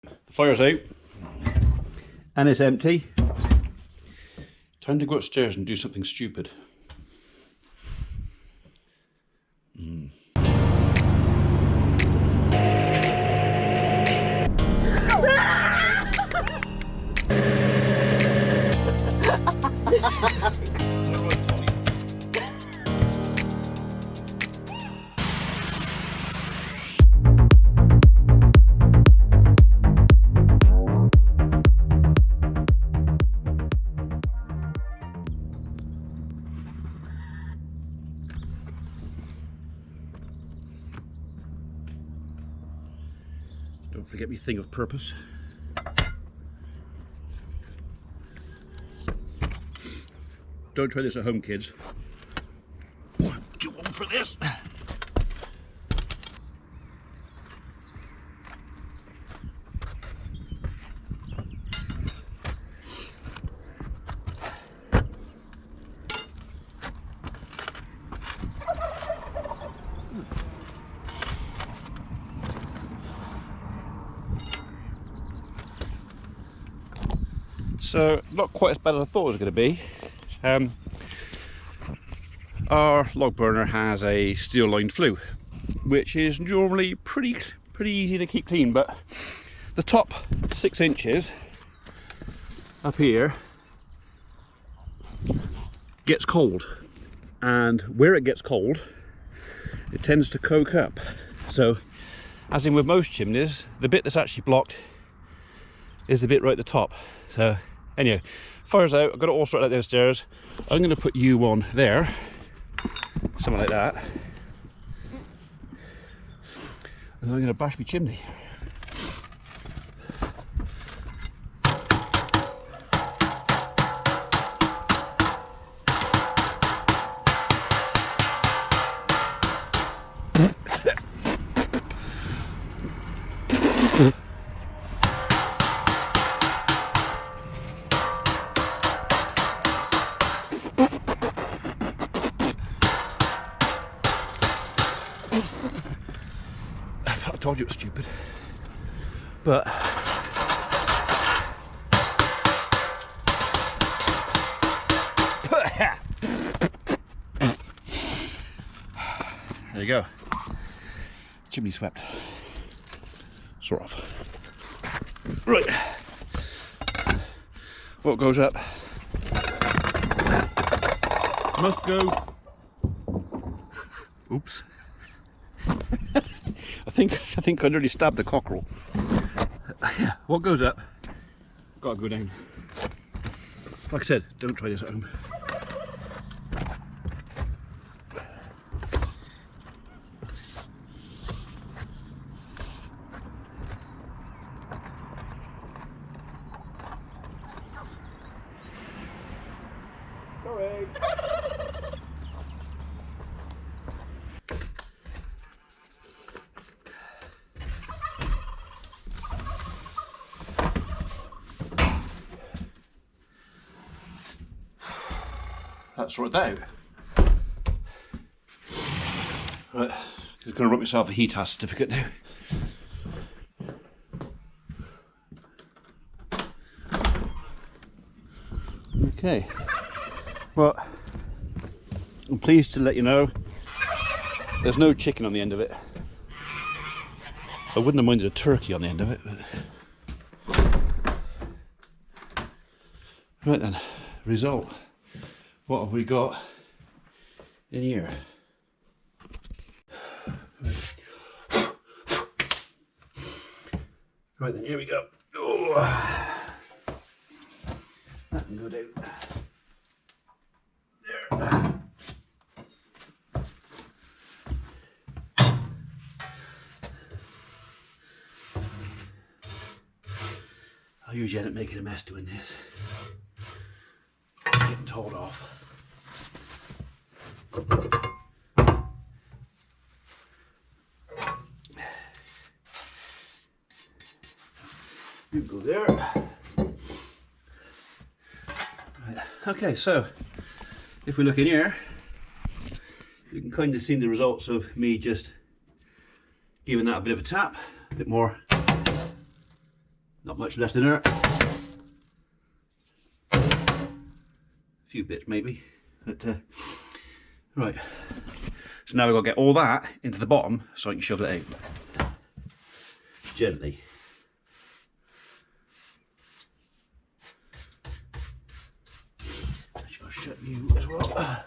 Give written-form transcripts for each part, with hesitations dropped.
The fire's out. And it's empty. Time to go upstairs and do something stupid. Don't forget me thing of purpose. Don't try this at home, kids. I'm too old for this. So, not quite as bad as I thought it was going to be. Our log burner has a steel lined flue, which is normally pretty easy to keep clean, but the top 6 inches up here gets cold, and where it gets cold it tends to coke up. So, as in with most chimneys, the bit that's actually blocked is the bit right at the top. So anyway, fire's out. I've got it all sorted out downstairs. I'm going to put you on there, something like that, and then I'm going to bash my chimney. I told you it was stupid, but there you go. Chimney swept. Sort of. Right. What goes up must go. Oops. I think I nearly stabbed a cockerel. Yeah, what goes up, gotta go down. Like I said, don't try this at home. Sorry. That's sorted out. Right, I'm going to write myself a HETAS certificate now. Okay, well, I'm pleased to let you know there's no chicken on the end of it. I wouldn't have minded a turkey on the end of it, but... Right then, result. What have we got in here? Right then, here we go. Oh, that can go down there. I usually end up making a mess doing this. Getting told off. You go there. Right. Okay, so if we look in here, you can kind of see the results of me just giving that a bit of a tap, a bit more Not much left in her. A few bits maybe, but right. So now we've got to get all that into the bottom so I can shovel it out. Gently. I just got to shut you as well.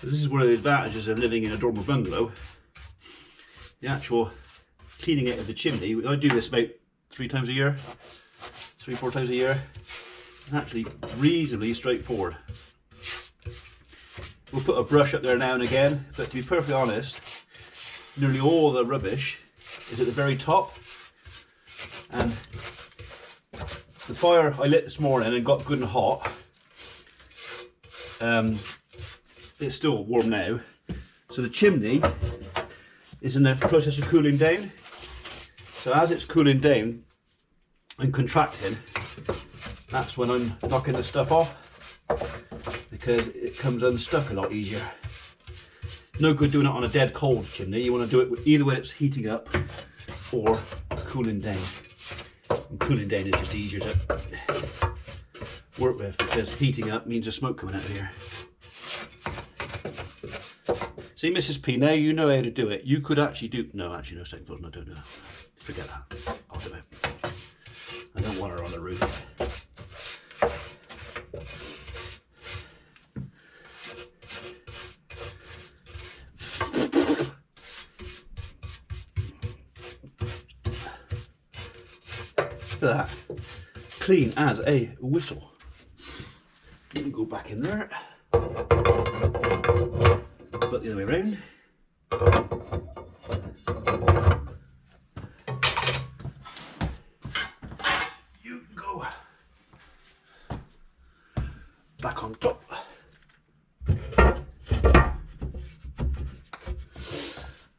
So this is one of the advantages of living in a dormer bungalow. The actual cleaning out of the chimney, I do this about 3 times a year, 3-4 times a year. It's actually reasonably straightforward. We'll put a brush up there now and again, but to be perfectly honest, nearly all the rubbish is at the very top. And the fire I lit this morning and got good and hot. It's still warm now, so the chimney is in the process of cooling down. So as it's cooling down and contracting, that's when I'm knocking the stuff off, because it comes unstuck a lot easier. No good doing it on a dead cold chimney. You want to do it either when it's heating up or cooling down. And cooling down is just easier to work with, because heating up means there's smoke coming out of here. See, Mrs. P, now you know how to do it. You could actually do... No, actually, no, second thought, no, don't do it. Forget that. I'll do it. I don't want her on the roof. Look at that. Clean as a whistle. You can go back in there. But the other way around. You can go back on top.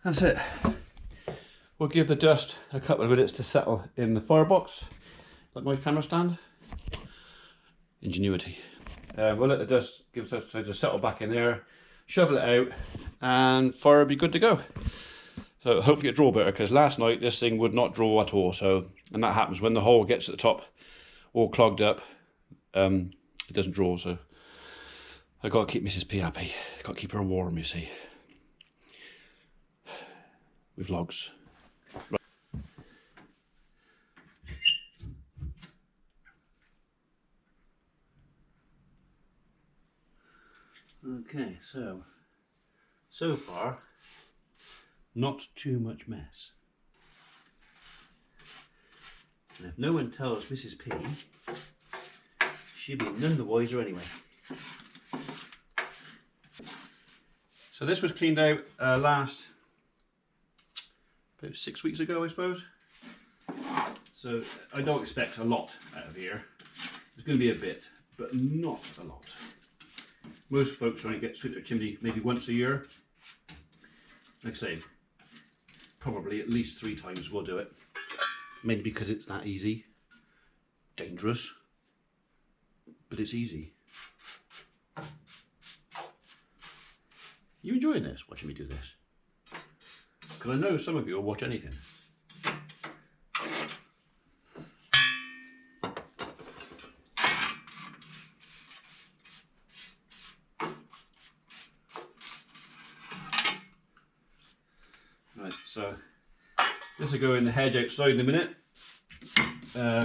That's it. We'll give the dust a couple of minutes to settle in the firebox, like my camera stand. Ingenuity. We'll let the dust give us time to settle back in there. Shovel it out, and fire will be good to go. So hopefully it'll draw better, because last night this thing would not draw at all. So, and that happens when the hole gets at the top all clogged up. It doesn't draw. So I got to keep Mrs. P happy. Got to keep her warm, you see, with logs. Okay, so far, not too much mess. And if no one tells Mrs. P, she'll be none the wiser anyway. So this was cleaned out about 6 weeks ago, I suppose. So I don't expect a lot out of here. There's going to be a bit, but not a lot. Most folks try and get sweep their chimney maybe once a year. Like I say, probably at least 3 times we'll do it. Mainly because it's that easy. Dangerous, but it's easy. You enjoying this, watching me do this? Because I know some of you will watch anything. Right, so this will go in the hedge outside in a minute.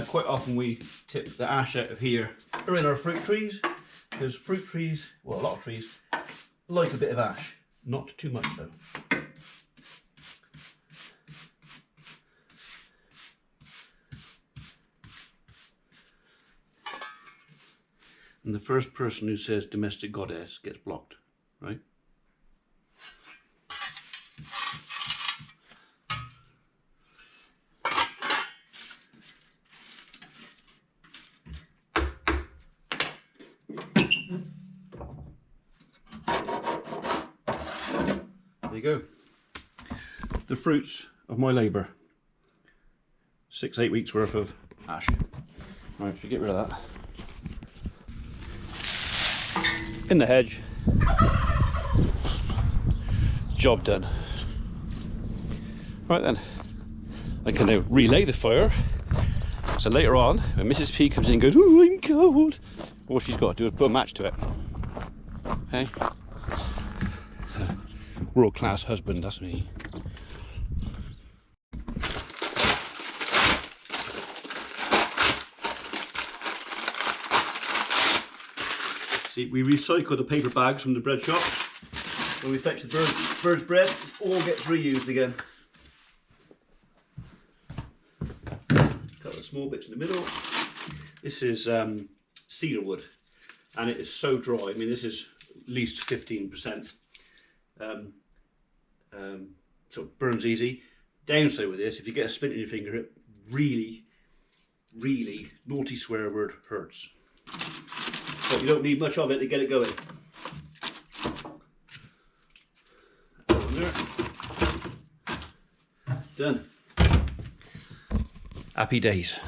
Quite often we tip the ash out of here or in our fruit trees, because fruit trees, well, a lot of trees, like a bit of ash. Not too much though. And the first person who says domestic goddess gets blocked, right? There you go. The fruits of my labour. 6-8 weeks worth of ash. Right, if you get rid of that. In the hedge. job done. Right then, I can now relay the fire. So later on, when Mrs. P comes in and goes, "Oh, I'm cold," all she's got to do is put a match to it. Okay? World class husband, that's me. See, we recycle the paper bags from the bread shop. When we fetch the bird's bread, it all gets reused again. Cut the small bits in the middle. This is cedar wood, and it is so dry. I mean, this is at least 15%. So it burns easy. Downside with this, if you get a splint in your finger, it really, naughty swear word, hurts. But you don't need much of it to get it going. Done. Happy days.